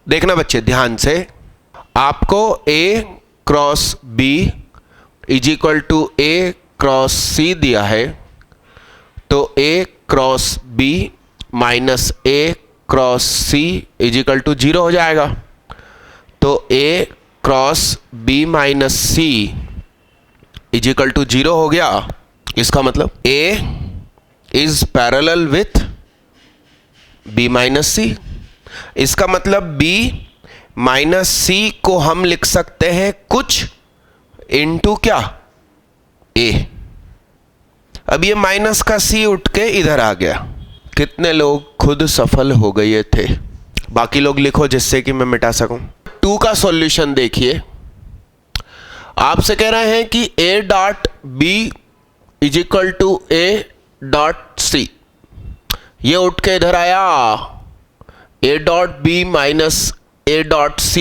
देखना बच्चे ध्यान से, आपको A cross B is equal to A cross C दिया है, तो A cross B minus A cross C is equal to 0 हो जाएगा। तो A cross B minus C is equal to 0 हो गया। इसका मतलब A is parallel with B minus C। इसका मतलब B माइनस C को हम लिख सकते हैं कुछ इनटू क्या, A। अब ये माइनस का C उठ के इधर आ गया। कितने लोग खुद सफल हो गए थे? बाकी लोग लिखो जिससे कि मैं मिटा सकूं। 2 का सॉल्यूशन देखिए, आपसे कह रहे हैं कि A dot B is equal to A dot C। ये उठ के इधर आया, A dot B minus A dot C,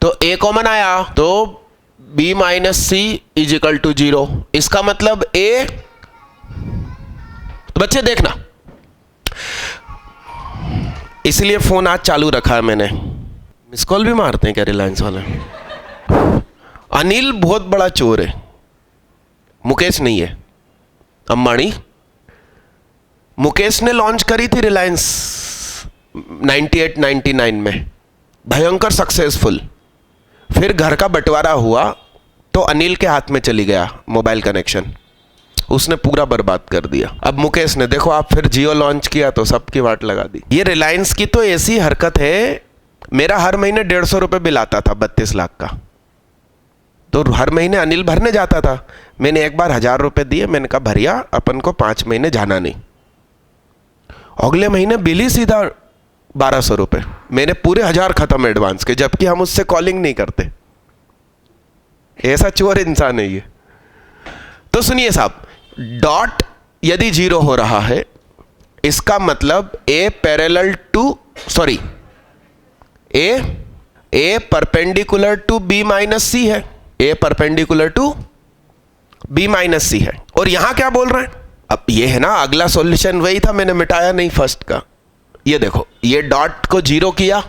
तो A कॉमन आया, तो B minus C is equal to 0। इसका मतलब A, तो बच्चे देखना, इसलिए फोन आज चालू रखा है मैंने। मिस कॉल भी मारते हैं क्या रिलायंस वाले? अनिल बहुत बड़ा चोर है, मुकेश नहीं है। अंबानी, मुकेश ने लॉन्च करी थी रिलायंस 98-99 में, भयंकर सक्सेसफुल। फिर घर का बंटवारा हुआ तो अनिल के हाथ में चली गया मोबाइल कनेक्शन, उसने पूरा बर्बाद कर दिया। अब मुकेश ने देखो, आप फिर जियो लॉन्च किया तो सबकी वाट लगा दी। ये रिलायंस की तो ऐसी हरकत है, मेरा हर महीने 150 रुपये बिल आता था 32 लाख का, तो हर महीने अनिल भरने जाता था। मैंने एक बार 1000 रुपये दिए, मैंने कहा भरिया, अपन को 5 महीने जाना नहीं। अगले महीने बिल ही सीधा 1200 रुपये, मैंने पूरे 1000 खत्म एडवांस के, जबकि हम उससे कॉलिंग नहीं करते। ऐसा चोर इंसान है ये। तो सुनिए साहब, डॉट यदि 0 हो रहा है, इसका मतलब A parallel to, sorry, A perpendicular to B minus C है, A perpendicular to B minus C है। और यहां क्या बोल रहे हैं? अब ये है ना, अगला सॉल्यूशन वही था, मैंने मिटाया नहीं फर्स्ट का। ये देखो, ये डॉट को 0 किया,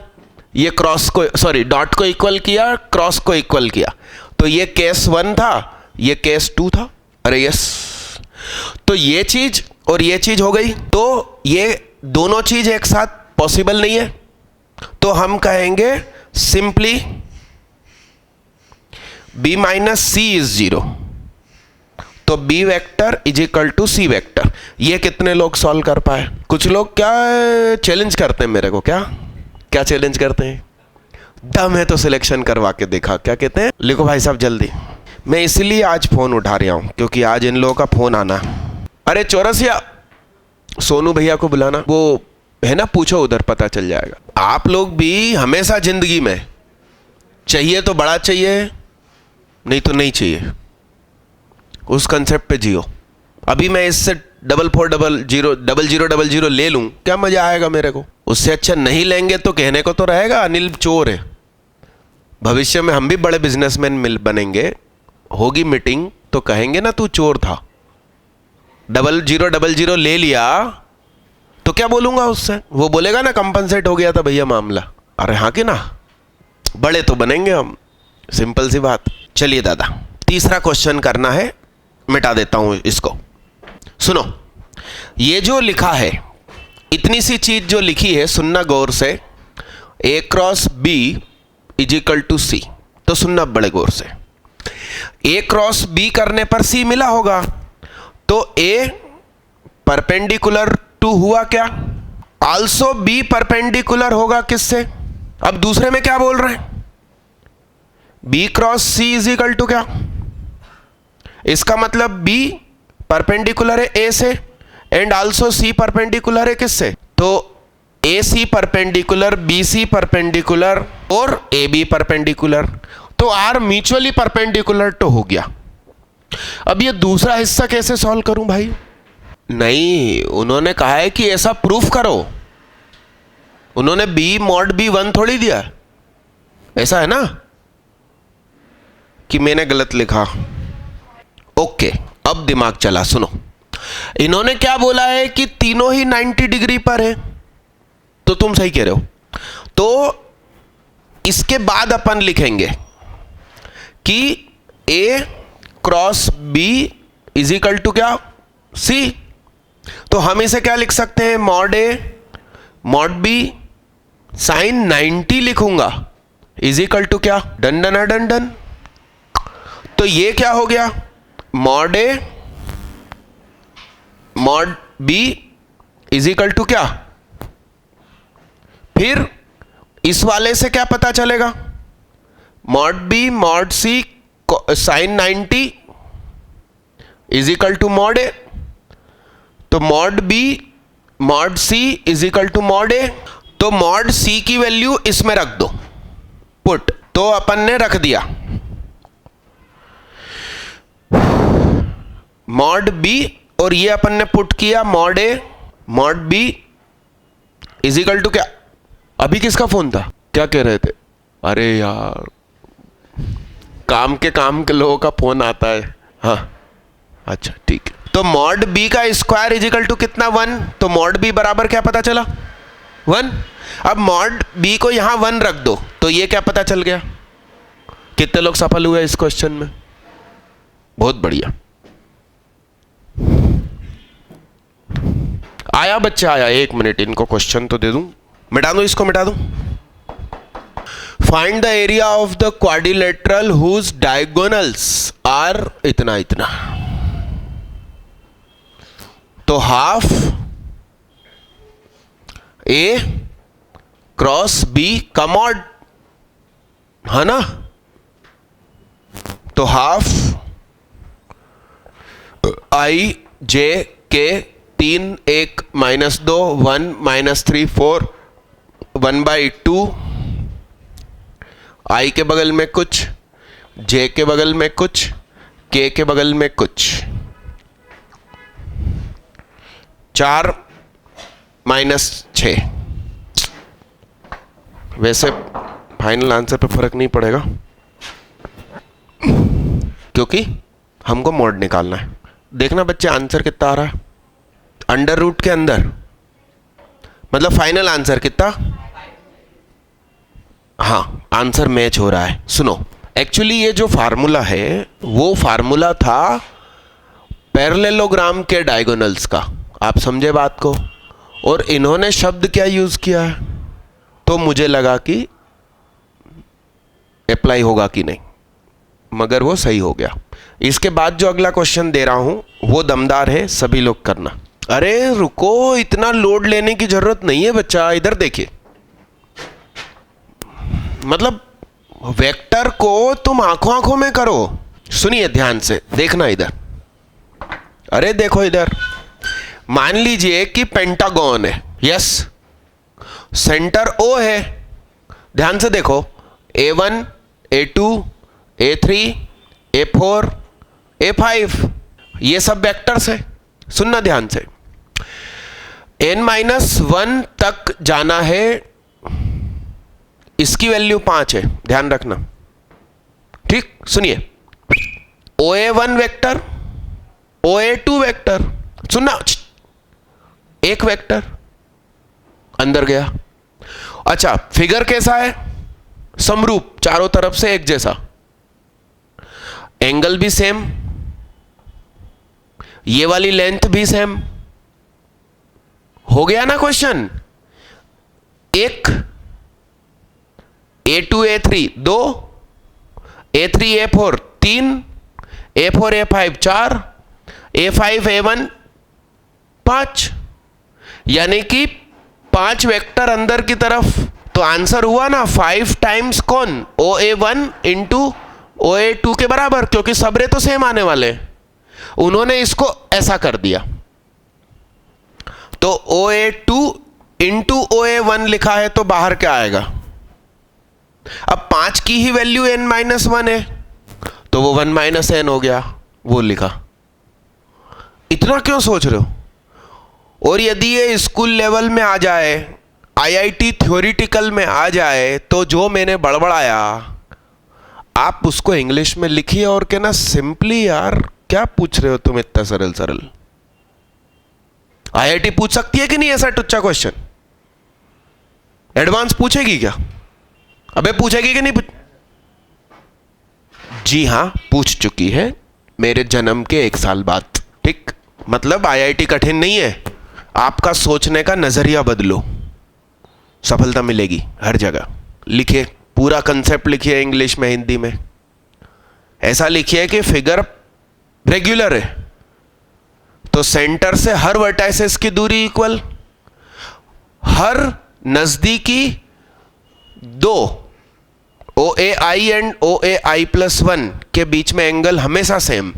ये क्रॉस को, सॉरी, डॉट को इक्वल किया, क्रॉस को इक्वल किया, तो ये केस 1 था, ये केस 2 था। अरे यस, तो ये चीज और ये चीज हो गई, तो ये दोनों चीज एक साथ पॉसिबल नहीं है, तो हम कहेंगे simply B minus C is 0, तो B vector is equal to C vector. ये कितने लोग सॉल्व कर पाए? कुछ लोग क्या चैलेंज करते हैं मेरे को, क्या चैलेंज करते हैं? दम है तो सिलेक्शन करवा के देखा, क्या कहते हैं? लिखो भाई साहब जल्दी। मैं इसलिए आज फोन उठा रहा हूं क्योंकि आज इन लोगों का फोन आना। अरे चौरसिया, सोनू भैया को बुलाना, वो है ना, पूछो उधर, पता चल जाएगा। आप लोग भी हमेशा जिंदगी में चाहिए तो बड़ा चाहिए, नहीं तो नहीं चाहिए, उस कंसेप्ट पे जियो। अभी मैं इससे 440000 ले लूं, क्या मजा आएगा मेरे को? उससे अच्छा नहीं लेंगे तो कहने को तो रहेगा अनिल चोर है। भविष्य में हम भी बड़े बिजनेसमैन बनेंगे, होगी मीटिंग तो कहेंगे ना तू चोर था। 0000 ले लिया तो क्या बोलूंगा उससे? वो बोलेगा ना कंपनसेट हो गया था भैया मामला। अरे हाँ कि ना, बड़े तो बनेंगे हम, सिंपल सी बात। चलिए दादा, तीसरा क्वेश्चन करना है, मिटा देता हूं इसको। सुनो, ये जो लिखा है, इतनी सी चीज जो लिखी है, सुनना गौर से। A cross B is equal to C, तो सुनना बड़े गौर से। A क्रॉस B करने पर C मिला होगा, तो A परपेंडिकुलर टू हुआ क्या? आल्सो B परपेंडिकुलर होगा किससे? अब दूसरे में क्या बोल रहे हैं? B cross C is equal to क्या? इसका मतलब B परपेंडिकुलर है A से, एंड आल्सो C परपेंडिकुलर है किससे? तो AC परपेंडिकुलर, BC परपेंडिकुलर और AB परपेंडिकुलर, तो R म्यूचुअली परपेंडिकुलर तो हो गया। अब ये दूसरा हिस्सा कैसे सॉल्व करूं भाई? नहीं, उन्होंने कहा है कि ऐसा प्रूफ करो, उन्होंने B मॉड B1 थोड़ी दिया, ऐसा है ना कि मैंने गलत लिखा। ओके, अब दिमाग चला। सुनो, इन्होंने क्या बोला है कि तीनों ही 90 डिग्री पर है, तो तुम सही कह रहे हो। तो इसके बाद अपन लिखेंगे कि A cross B is equal to क्या, C। तो हम इसे क्या लिख सकते हैं, mod A mod B sine 90 लिखूंगा इज इक्वल टू क्या, डन डन डन डन। तो ये क्या हो गया, mod A mod B is equal to क्या। फिर इस वाले से क्या पता चलेगा, mod B mod C sine 90 is equal to mod A। तो mod B mod C is equal to mod A। तो मॉड C की वैल्यू इसमें रख दो, पुट। तो अपन ने रख दिया मॉड B और ये अपन ने पुट किया mod A mod B is equal to क्या। अभी किसका फोन था, क्या कह रहे थे, अरे यार काम के लोगों का फोन आता है, हाँ अच्छा ठीक है। तो मॉड B का स्क्वायर इज इक्वल टू कितना, 1। तो मॉड B बराबर क्या पता चला, 1। अब मॉड B को यहां 1 रख दो, तो ये क्या पता चल गया। कितने लोग सफल हुए इस क्वेश्चन में, बहुत बढ़िया। आया बच्चा आया, 1 मिनट इनको क्वेश्चन तो दे दूं, मिटा दूं, इसको मिटा दूं। Find the area of the quadrilateral whose diagonals are इतना इतना। तो हाफ A क्रॉस B का मॉड है ना। तो half I J K 3 1 -2 1 -3 4 1/2 I के बगल में कुछ, J के बगल में कुछ, K के बगल में कुछ, 4 -6। वैसे फाइनल आंसर पे फर्क नहीं पड़ेगा क्योंकि हमको मॉड निकालना है। देखना बच्चे आंसर कितना आ रहा है, अंडर रूट के अंदर, मतलब फाइनल आंसर कितना, हाँ आंसर मैच हो रहा है। सुनो, एक्चुअली ये जो फार्मूला है वो फार्मूला था पैरेललोग्राम के डायगोनल्स का, आप समझे बात को। और इन्होंने शब्द क्या यूज किया है, तो मुझे लगा कि अप्लाई होगा कि नहीं, मगर वो सही हो गया। इसके बाद जो अगला क्वेश्चन दे रहा हूं वो दमदार है, सभी लोग करना। अरे रुको, इतना लोड लेने की जरूरत नहीं है बच्चा, इधर देखिए। मतलब वेक्टर को तुम आंखों आंखों में करो, सुनिए ध्यान से, देखना इधर। अरे देखो इधर, मान लीजिए कि पेंटागन है, यस, सेंटर O है, ध्यान से देखो, A1 A2 A3 A4 A5 ये सब वेक्टर्स है। सुनना ध्यान से, n-1 तक जाना है, इसकी वैल्यू 5 है, ध्यान रखना, ठीक। सुनिए, OA1 वेक्टर OA2 वेक्टर, सुनना, एक वेक्टर अंदर गया। अच्छा, फिगर कैसा है, समरूप, चारों तरफ से एक जैसा, एंगल भी सेम, ये वाली लेंथ भी सेम। हो गया ना क्वेश्चन। एक A2 A3 2, A3 A4 3, A4 A5 4, A5 A1 5, यानी कि 5 वेक्टर अंदर की तरफ। तो आंसर हुआ ना 5 टाइम्स कौन, OA1 इंटू OA2 के बराबर, क्योंकि सबरे तो सेम आने वाले। उन्होंने इसको ऐसा कर दिया, तो OA2 इंटू OA1 लिखा है, तो बाहर क्या आएगा। अब 5 की ही वैल्यू n-1 है, तो वो 1 - n हो गया, वो लिखा। इतना क्यों सोच रहे हो। और यदि ये स्कूल लेवल में आ जाए, IIT थ्योरिटिकल में आ जाए, तो जो मैंने बड़बड़ाया आप उसको इंग्लिश में लिखिए और कहना सिंपली, यार क्या पूछ रहे हो तुम इतना सरल सरल। IIT पूछ सकती है कि नहीं ऐसा टुच्चा क्वेश्चन, एडवांस पूछेगी क्या, अबे पूछेगी कि नहीं जी हाँ, पूछ चुकी है मेरे जन्म के 1 साल बाद। ठीक, मतलब आईआईटी कठिन नहीं है, आपका सोचने का नजरिया बदलो, सफलता मिलेगी हर जगह। लिखिए, पूरा कंसेप्ट लिखिए इंग्लिश में, हिंदी में। ऐसा लिखिए कि फिगर रेगुलर है तो सेंटर से हर वर्टाइसेस की दूरी इक्वल, हर नजदीकी 2 OAI एंड OAI+1 के बीच में एंगल हमेशा सेम,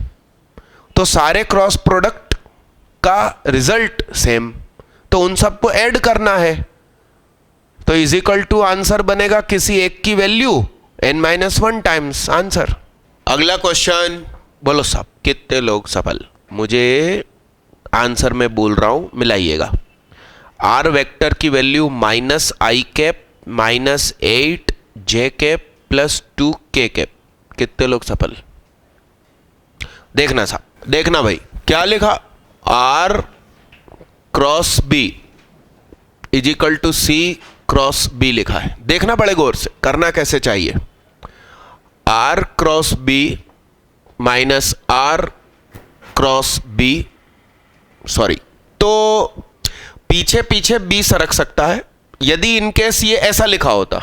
तो सारे क्रॉस प्रोडक्ट का रिजल्ट सेम, तो उन सबको ऐड करना है, तो इज इक्वल टू आंसर बनेगा किसी एक की वैल्यू n-1 टाइम्स आंसर। अगला क्वेश्चन, बोलो साहब कितने लोग सफल? मुझे आंसर में बोल रहा हूं, मिलाइएगा। आर वेक्टर की वैल्यू -i -8j + 2k। कितने लोग सफल? देखना साहब, देखना भाई, क्या लिखा? R cross B is equal to C cross B लिखा है। देखना बड़े गौर से, करना कैसे चाहिए। R cross B minus R cross B, sorry, तो पीछे पीछे B सरक सकता है। यदि इनकेस ये ऐसा लिखा होता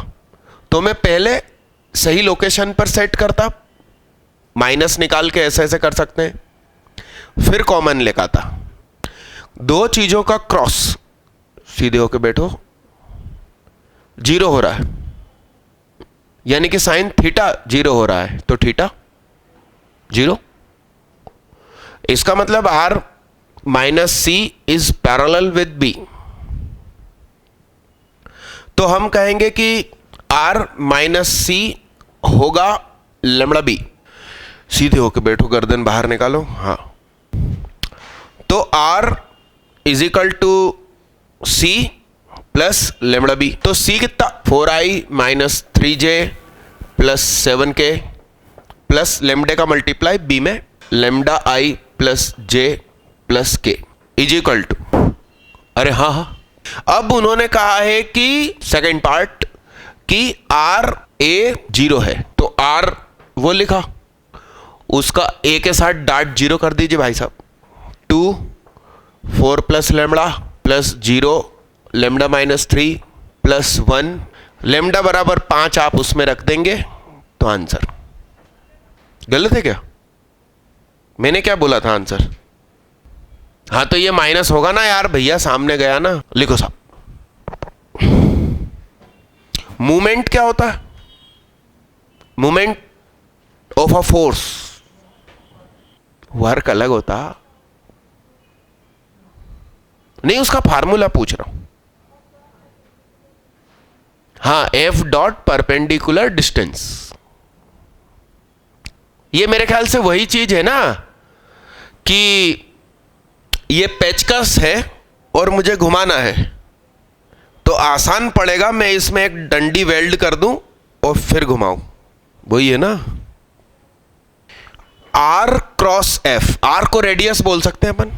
तो मैं पहले सही लोकेशन पर सेट करता, माइनस निकाल के ऐसे ऐसे कर सकते हैं, फिर कॉमन लेकर दो चीजों का क्रॉस, सीधे होके बैठो, 0 हो रहा है, यानी कि साइन थीटा 0 हो रहा है, तो थीटा 0। इसका मतलब R - C is parallel with B, तो हम कहेंगे कि R - C होगा लैम्डा B। सीधे होके बैठो, गर्दन बाहर निकालो, हाँ, तो R is equal to C plus lambda B। तो C कितना? 4i - 3j + 7k plus lambda का मल्टीप्लाई B में lambda i + j + k is equal to, अरे हाँ हाँ, अब उन्होंने कहा है कि सेकेंड पार्ट कि R A 0 है, तो R वो लिखा, उसका A के साथ डॉट 0 कर दीजिए भाई साहब। 2 4 + लैम्डा + 0 लैम्डा -3 + 1 लैम्डा बराबर 5 आप उसमें रख देंगे तो आंसर। गलत है क्या? मैंने क्या बोला था आंसर? हाँ, तो ये माइनस होगा ना यार, भैया सामने गया ना। लिखो साहब, मूवमेंट क्या होता है? Movement of a force, work अलग होता नहीं, उसका फार्मूला पूछ रहा हूं। हाँ, F डॉट परपेंडिकुलर डिस्टेंस, ये मेरे ख्याल से वही चीज है ना कि ये पेचकस है और मुझे घुमाना है, तो आसान पड़ेगा मैं इसमें एक डंडी वेल्ड कर दूं और फिर घुमाऊं, वही है ना। R क्रॉस F, R को रेडियस बोल सकते हैं अपन,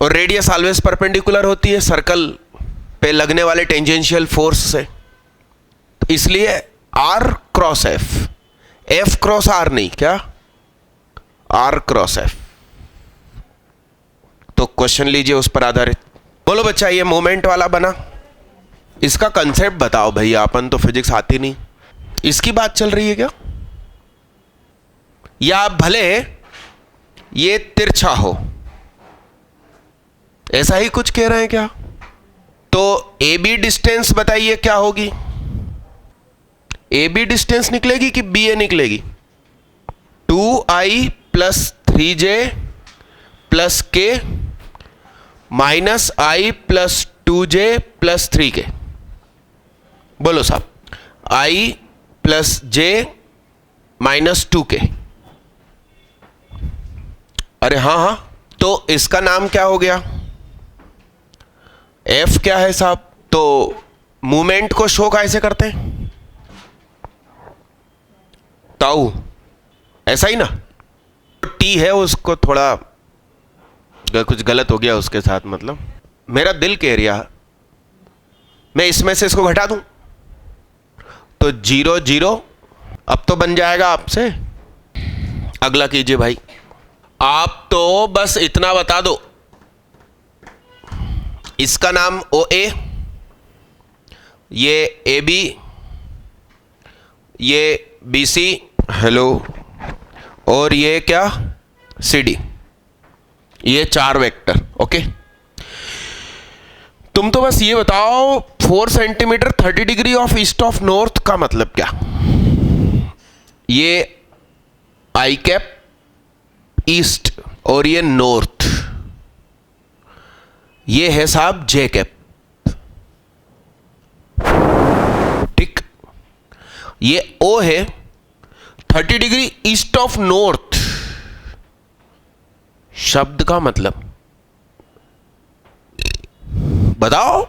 और रेडियस ऑलवेज परपेंडिकुलर होती है सर्कल पे लगने वाले टेंजेंशियल फोर्स से, तो इसलिए R cross F, F cross R नहीं, क्या R क्रॉस F। तो क्वेश्चन लीजिए उस पर आधारित। बोलो बच्चा, ये मोमेंट वाला बना, इसका कंसेप्ट बताओ भैया, अपन तो फिजिक्स आती नहीं, इसकी बात चल रही है क्या? या भले ये तिरछा हो, ऐसा ही कुछ कह रहे हैं क्या? तो AB डिस्टेंस बताइए क्या होगी? AB डिस्टेंस निकलेगी कि BA निकलेगी? 2i + 3j + k -i + 2j + 3k। बोलो साहब, i + j - 2k। अरे हाँ हाँ, तो इसका नाम क्या हो गया? F क्या है साहब? तो मूवमेंट को शो कैसे करते हैं? ताऊ, ऐसा ही ना। T है, उसको थोड़ा कुछ गलत हो गया उसके साथ, मतलब मेरा दिल कह रहा मैं इसमें से इसको घटा दूं तो 0 0, अब तो बन जाएगा आपसे। अगला कीजिए भाई। आप तो बस इतना बता दो, इसका नाम OA, ये AB, ये BC, हेलो, और ये क्या CD, ये 4 वेक्टर। ओके, तुम तो बस ये बताओ 4 centimetre 30 degree of east of north का मतलब क्या? ये I कैप ईस्ट और ये नॉर्थ, ये है साहब J कैप। ठीक, ये O है 30 डिग्री ईस्ट ऑफ नॉर्थ, शब्द का मतलब बताओ।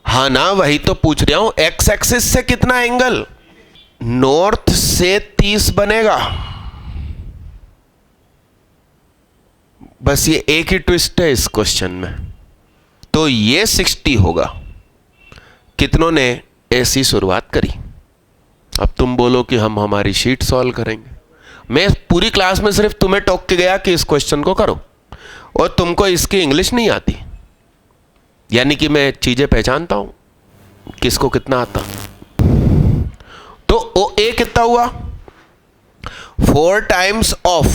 हाँ ना, वही तो पूछ रहा हूं। एक्स एक्सिस से कितना एंगल? नॉर्थ से 30 बनेगा। बस ये एक ही ट्विस्ट है इस क्वेश्चन में, तो ये 60 होगा। कितनों ने ऐसी शुरुआत करी? अब तुम बोलो कि हम हमारी शीट सॉल्व करेंगे। मैं पूरी क्लास में सिर्फ तुम्हें टोक के गया कि इस क्वेश्चन को करो, और तुमको इसकी इंग्लिश नहीं आती। यानी कि मैं चीजें पहचानता हूं किसको कितना आता। तो OA कितना हुआ? 4 times of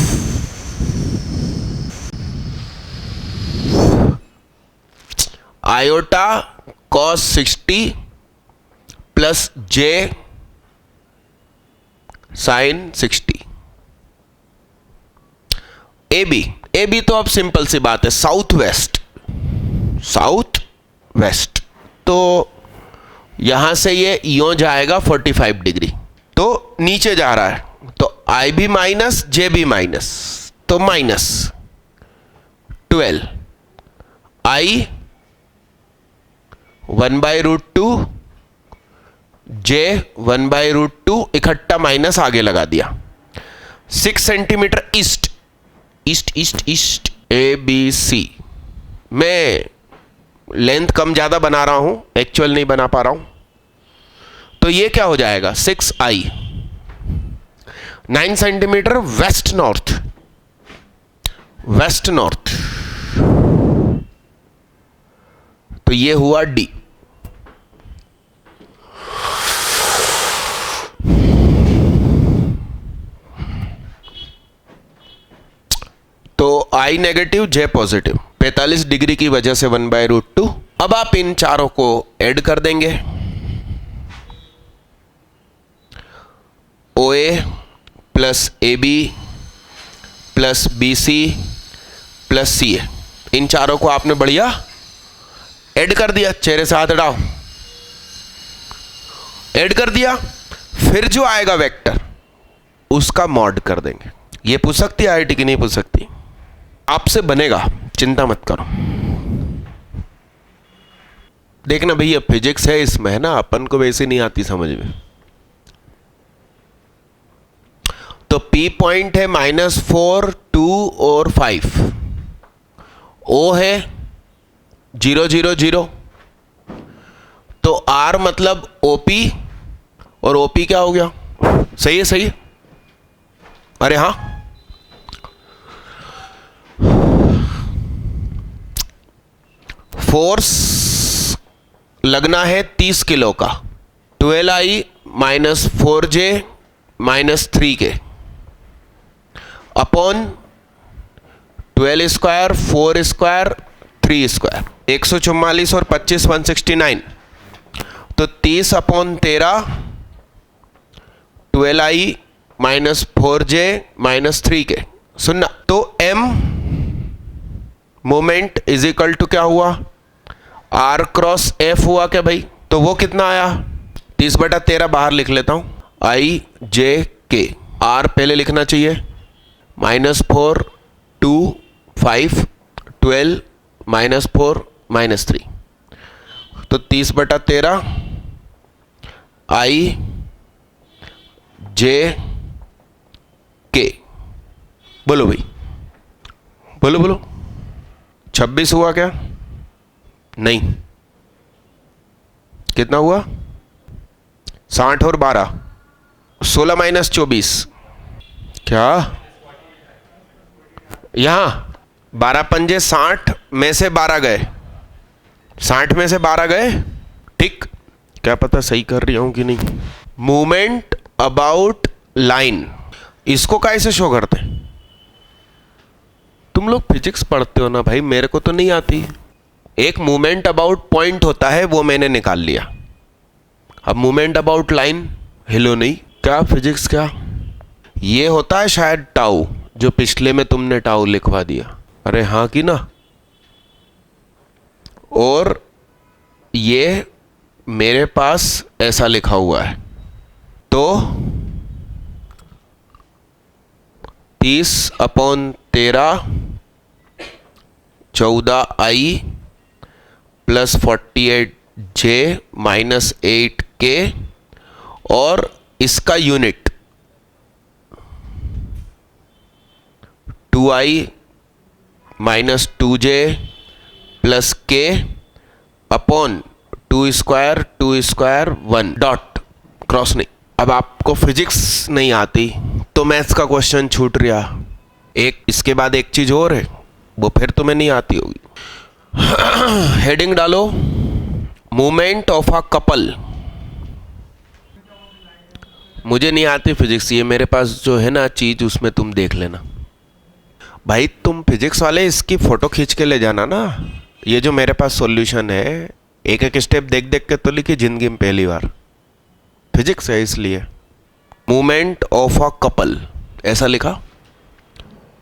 iota cos 60 plus J sin 60। AB तो अब सिंपल सी बात है, साउथ वेस्ट, तो यहां से ये यों जाएगा 45 डिग्री, तो नीचे जा रहा है, तो IB माइनस JB माइनस, तो माइनस 12 I 1/√2 J 1/√2, इकट्ठा माइनस आगे लगा दिया। 6 सेंटीमीटर ईस्ट ABC। मैं लेंथ कम ज्यादा बना रहा हूं, एक्चुअल नहीं बना पा रहा हूं। तो ये क्या हो जाएगा? 6I 9 सेंटीमीटर वेस्ट नॉर्थ, तो ये हुआ D। तो I negative J positive, 45 degree की वजह से 1/√2। अब आप इन चारों को ऐड कर देंगे। OA plus AB plus BC plus CA, इन चारों को आपने बढ़िया ऐड कर दिया। चेहरे से हाथ हटाओ, ऐड कर दिया। फिर जो आएगा वेक्टर उसका मॉड कर देंगे। ये पूछ सकती है IIT की? नहीं पूछ सकती, आपसे बनेगा, चिंता मत करो। देखना भैया, फिजिक्स है इसमें, है ना, अपन को वैसे नहीं आती समझ में। तो P पॉइंट है -4 2 और 5, O है 0 0 0, तो R मतलब OP, और OP क्या हो गया? सही है। अरे हाँ, फोर्स लगना है 30 किलो का, 12I minus 4J minus 3K upon 12 square 4 square 3 square, 144 और 25 169, तो 30 upon 13 12I minus 4J minus 3K। सुनना, तो M moment is equal to क्या हुआ? R क्रॉस F हुआ क्या भाई? तो वो कितना आया? 30/13 बाहर लिख लेता हूं, IJK। R पहले लिखना चाहिए, -4 2 5 12 -4 -3, तो 30/13 IJK। बोलो भाई, बोलो 26 हुआ क्या? नहीं, कितना हुआ? 60 और 12, 16 माइनस 24, क्या यहां 12 पंजे 60 में से 12 गए, 60 में से 12 गए, ठीक, क्या पता सही कर रही हूं कि नहीं। मूवमेंट अबाउट लाइन, इसको कैसे शो करते हैं? तुम लोग फिजिक्स पढ़ते हो ना भाई, मेरे को तो नहीं आती। एक मूवमेंट अबाउट पॉइंट होता है, वो मैंने निकाल लिया। अब मूवमेंट अबाउट लाइन, हिलो नहीं, क्या फिजिक्स क्या? ये होता है शायद टाउ, जो पिछले में तुमने टाउ लिखवा दिया। अरे हाँ कि ना। और ये मेरे पास ऐसा लिखा हुआ है, तो 30/13 14i plus 48j minus 8k, और इसका unit 2i minus 2j plus k upon 2 square 1 dot cross नहीं। अब आपको फिजिक्स नहीं आती तो मैथ्स का क्वेश्चन छूट रहा। एक इसके बाद एक चीज और है, वो फिर तुम्हें नहीं आती होगी। हेडिंग डालो, मूवमेंट ऑफ अ कपल। मुझे नहीं आती फिजिक्स, ये मेरे पास जो है ना चीज, उसमें तुम देख लेना भाई। तुम फिजिक्स वाले इसकी फोटो खींच के ले जाना ना। ये जो मेरे पास सॉल्यूशन है, एक एक स्टेप देख देख के तो लिखी जिंदगी में पहली बार। फिजिक्स है इसलिए। मूवमेंट ऑफ अ कपल ऐसा लिखा,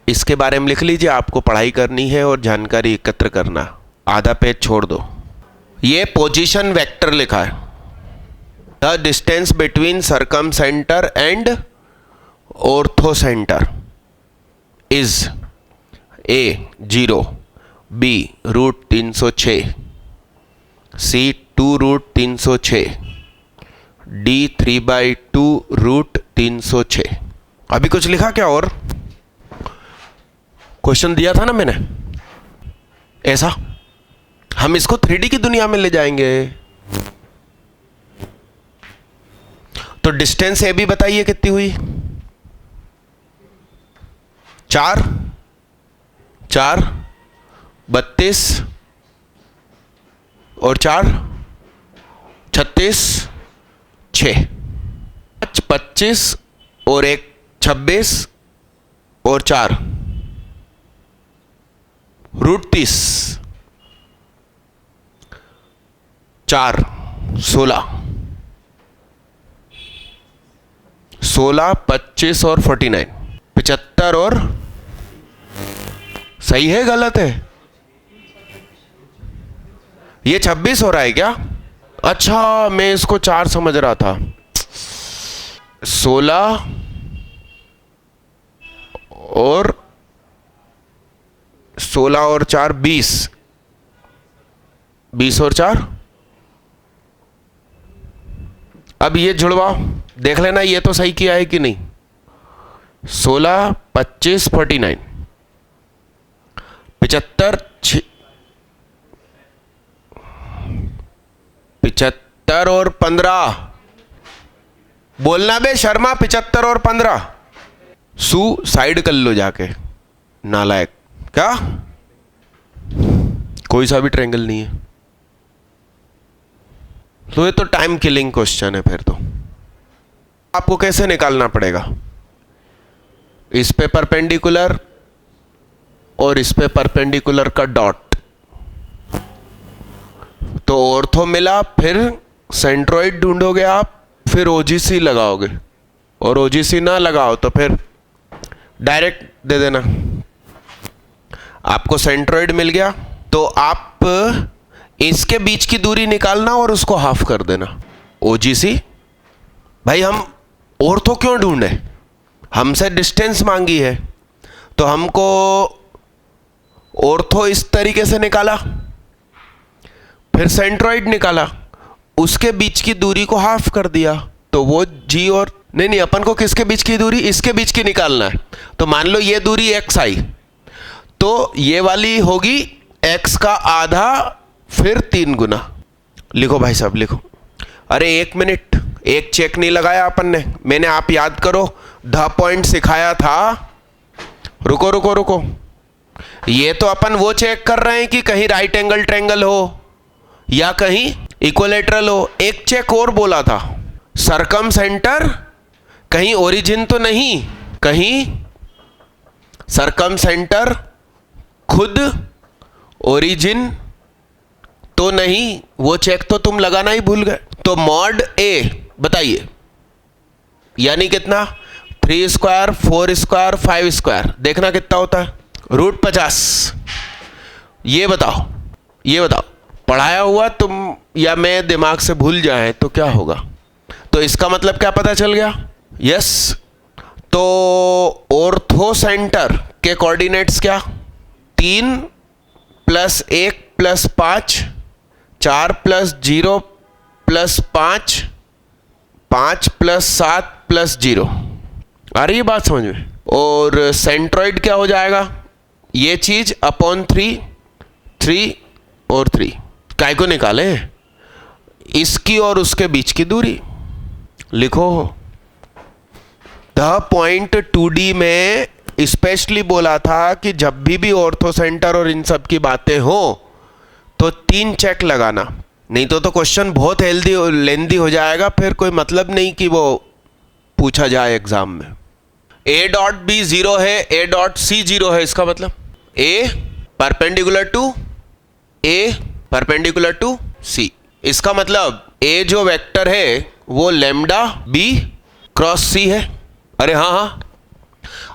इसके बारे में लिख लीजिए। आपको पढ़ाई करनी है और जानकारी एकत्र करना, आधा पेज छोड़ दो। ये पोजीशन वेक्टर लिखा है। The distance between circum centre and ortho centre is A 0, B √306, C 2√306, D 3/2 √306। अभी कुछ लिखा क्या? और क्वेश्चन दिया था ना मैंने ऐसा। हम इसको 3D की दुनिया में ले जाएंगे। तो डिस्टेंस ए भी बताइए कितनी हुई? 4 32 और 4 36 6 25 और 1 26 और 4 √30 4 16 25 और 49 75 और सही है गलत है? ये 26 हो रहा है क्या? अच्छा, मैं इसको 4 समझ रहा था। 16 और 4 20, 20 और 4। अब ये जुड़वाओ, देख लेना ये तो सही किया है कि नहीं। 16 25 49 75 और 15। बोलना बे शर्मा, 75 और 15। सू साइड कर लो जाके, नालायक। क्या? कोई सा भी ट्रायंगल नहीं है। तो ये तो टाइम किलिंग क्वेश्चन है। फिर तो आपको कैसे निकालना पड़ेगा? इस पे परपेंडिकुलर और इस पे परपेंडिकुलर का डॉट, तो ऑर्थो मिला, फिर सेंट्रोइड ढूंढोगे आप, फिर ओजीसी लगाओगे, और ओजीसी ना लगाओ तो फिर डायरेक्ट दे देना। आपको सेंट्रोइड मिल गया तो आप इसके बीच की दूरी निकालना और उसको हाफ कर देना। ओजीसी भाई, हम ऑर्थो क्यों ढूंढे? हमसे डिस्टेंस मांगी है तो हमको ऑर्थो इस तरीके से निकाला, फिर सेंट्रोइड निकाला, उसके बीच की दूरी को हाफ कर दिया, तो वो जी और नहीं, अपन को किसके बीच की दूरी? इसके बीच की निकालना है। तो मान लो ये दूरी x आई, तो ये वाली होगी x का आधा, फिर 3 गुना। लिखो भाई साहब लिखो। अरे 1 मिनट, एक चेक नहीं लगाया अपन ने। मैंने, आप याद करो, द पॉइंट सिखाया था। रुको रुको रुको, ये तो अपन वो चेक कर रहे हैं कि कहीं राइट एंगल ट्रायंगल हो या कहीं इक्विलेटरल हो। एक चेक और बोला था, सरकम सेंटर, कहीं ओरिजिन तो नहीं, कहीं सरकम सेंटर खुद ओरिजिन तो नहीं, वो चेक तो तुम लगाना ही भूल गए। तो मॉड ए बताइए, यानी कितना, 3 स्क्वायर 4 स्क्वायर 5 स्क्वायर, देखना कितना होता है, √50। ये बताओ, ये बताओ, पढ़ाया हुआ तुम या मैं दिमाग से भूल जाए तो क्या होगा। तो इसका मतलब क्या पता चल गया, यस। तो ऑर्थो सेंटर के कोऑर्डिनेट्स क्या, 3 + 1 + 5, 4 + 0 + 5, 5 + 7 + 0। आ रही है बात समझ में। और सेंट्रॉइड क्या हो जाएगा, ये चीज अपॉन 3, 3 और 3। काय को निकाले, इसकी और उसके बीच की दूरी लिखो। द पॉइंट 2D में स्पेशली बोला था कि जब भी ऑर्थो सेंटर और इन सब की बातें हो तो 3 चेक लगाना, नहीं तो क्वेश्चन बहुत लेंदी हो जाएगा, फिर कोई मतलब नहीं कि वो पूछा जाए एग्जाम में। A.B 0 है, A.C 0 है, इसका मतलब A परपेंडिकुलर टू C। इसका मतलब A जो वेक्टर है वो लैम्डा B क्रॉस C है। अरे हाँ हाँ,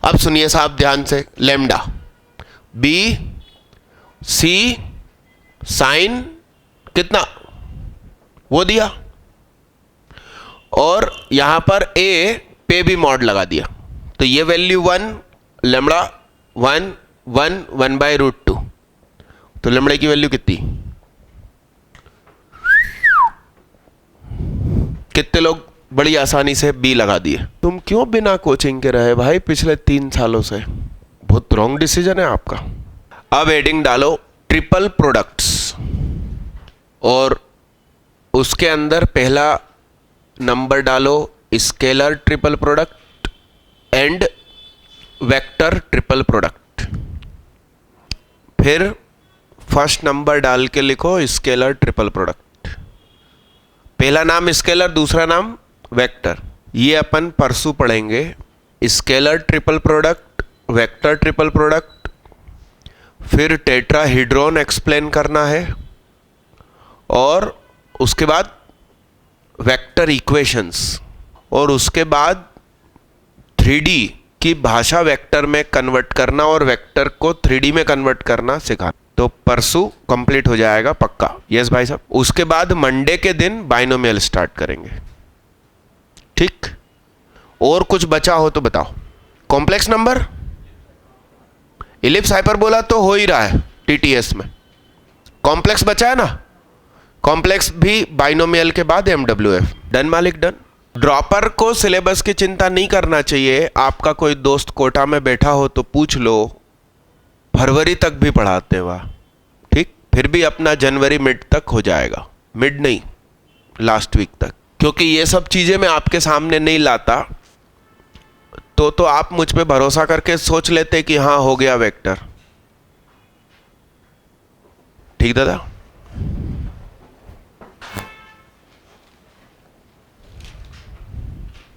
अब सुनिए साहब ध्यान से, लैम्डा B C साइन कितना वो दिया, और यहां पर A पे भी मॉड लगा दिया, तो ये वैल्यू 1, लैम्डा 1 1 1/√2। तो लैम्डा की वैल्यू कितनी, कितने लोग बड़ी आसानी से B लगा दिए। तुम क्यों बिना कोचिंग के रहे भाई पिछले 3 सालों से, बहुत रॉन्ग डिसीजन है आपका। अब हेडिंग डालो ट्रिपल प्रोडक्ट्स, और उसके अंदर पहला नंबर डालो scalar triple product and vector triple product. फिर फर्स्ट नंबर डाल के लिखो स्केलर ट्रिपल प्रोडक्ट। पहला नाम स्केलर, दूसरा नाम वेक्टर। ये अपन परसों पढ़ेंगे, scalar triple product, vector triple product, फिर टेट्राहीड्रॉन एक्सप्लेन करना है, और उसके बाद वेक्टर इक्वेशंस, और उसके बाद 3D की भाषा वेक्टर में कन्वर्ट करना और वेक्टर को 3D में कन्वर्ट करना सिखाना। तो परसों कंप्लीट हो जाएगा पक्का। यस भाई साहब। उसके बाद मंडे के दिन बाइनोमियल स्टार्ट करेंगे, ठीक। और कुछ बचा हो तो बताओ। कॉम्प्लेक्स नंबर, इलिप्स हाइपरबोला तो हो ही रहा है TTS में, कॉम्प्लेक्स बचा है ना, कॉम्प्लेक्स भी बाइनोमियल के बाद MWF। डन मालिक डन। ड्रॉपर को सिलेबस की चिंता नहीं करना चाहिए। आपका कोई दोस्त कोटा में बैठा हो तो पूछ लो, फरवरी तक भी पढ़ाते हैं वहाँ, ठीक। फिर भी अपना जनवरी मिड तक हो जाएगा, मिड नहीं लास्ट वीक तक, क्योंकि ये सब चीज़ें मैं आपके सामने नहीं लाता तो आप मुझ पे भरोसा करके सोच लेते कि हाँ हो गया वेक्टर, ठीक दादा।